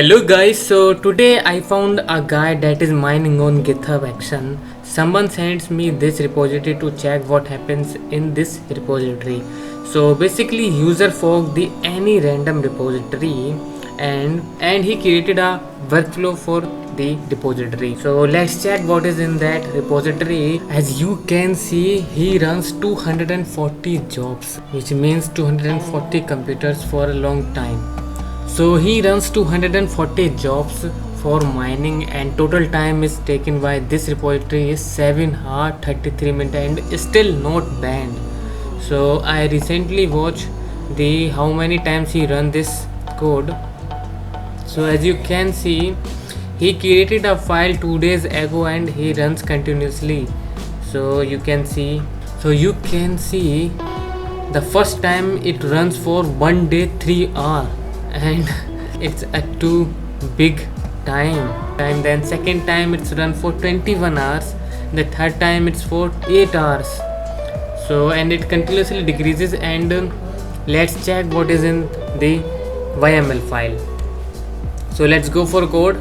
Hello guys, so today I found a guy that is mining on GitHub Action. Someone sends me this repository to check what happens in this repository. So basically user forked the any random repository and he created a workflow for the repository. So let's check what is in that repository. As you can see, he runs 240 jobs, which means 240 computers for a long time. So he runs 240 jobs for mining, and total time is taken by this repository is 7 hours 33 minutes and still not banned. So I recently watched the how many times he run this code. So as you can see, he created a file 2 days ago and he runs continuously. So you can see the first time it runs for 1 day 3 hours, and it's a too big time. Then second time it's run for 21 hours, the third time it's for 8 hours. So and it continuously decreases. And let's check what is in the YML file. So let's go for code,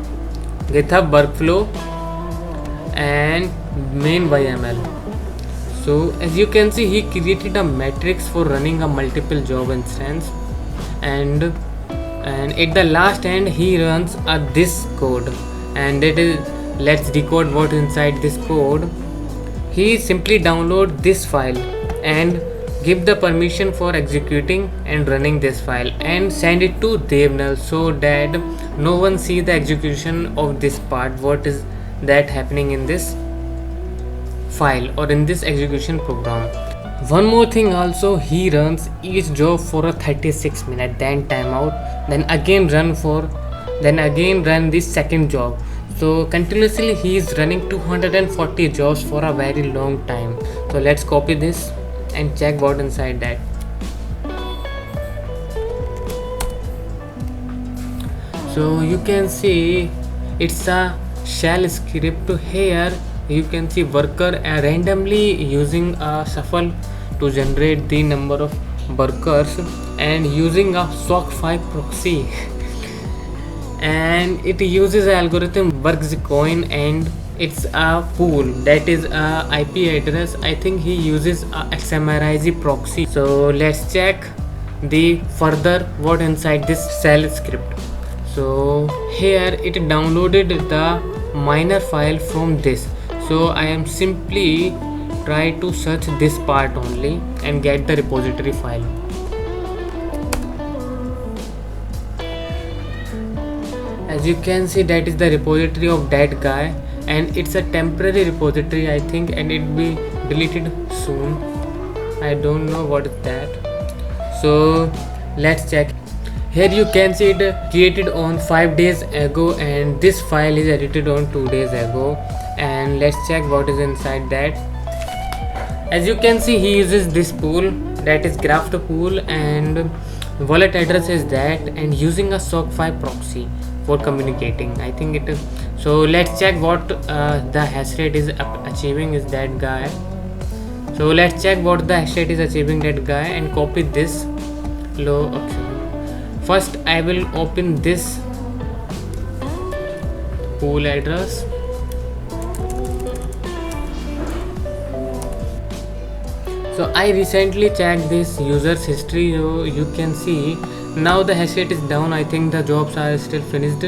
GitHub workflow and main YML. So as you can see, he created a matrix for running a multiple job instance, and at the last end he runs this code, and it is, let's decode what inside this code. He simply download this file and give the permission for executing and running this file and send it to Devnull, so that no one see the execution of this part, what is that happening in this file or in this execution program. One more thing also, he runs each job for a 36 minutes, then timeout, then again run this second job. So continuously he is running 240 jobs for a very long time. So let's copy this and check what inside that. So you can see it's a shell script. Here you can see worker randomly using a shuffle to generate the number of workers and using a SOC5 proxy and it uses an algorithm Workcoin, and it's a pool that is a IP address. I think he uses a XMRIZ proxy. So let's check the further what inside this shell script. So here it downloaded the miner file from this. So I am simply try to search this part only and get the repository file. As you can see, that is the repository of that guy, and it's a temporary repository I think, and it will be deleted soon. I don't know what is that. So let's check. Here you can see it created on 5 days ago, and this file is edited on 2 days ago. And let's check what is inside that. As you can see, he uses this pool, that is Graft pool, and wallet address is that, and using a SOC5 proxy for communicating. I think it is. So let's check what the hash rate is achieving is that guy. So let's check what the hash rate is achieving that guy and copy this low option. First I will open this pool address. So I recently checked this user's history. So you can see now the hash rate is down. I think the jobs are still finished,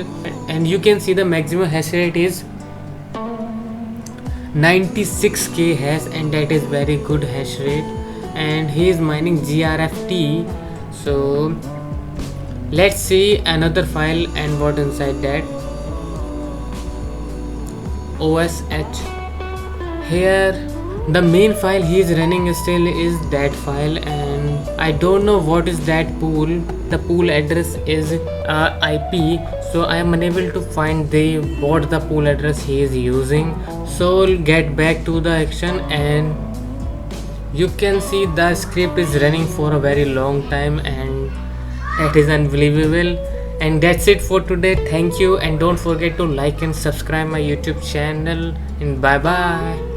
and you can see the maximum hash rate is 96k hash, and that is very good hash rate, and he is mining GRFT. So let's see another file and what inside that. OSH. Here the main file he is running still is that file, and I don't know what is that pool. The pool address is IP, so I am unable to find what the pool address he is using. So we'll get back to the action, and you can see the script is running for a very long time, and that is unbelievable. And that's it for today. Thank you, and don't forget to like and subscribe my YouTube channel, and bye bye.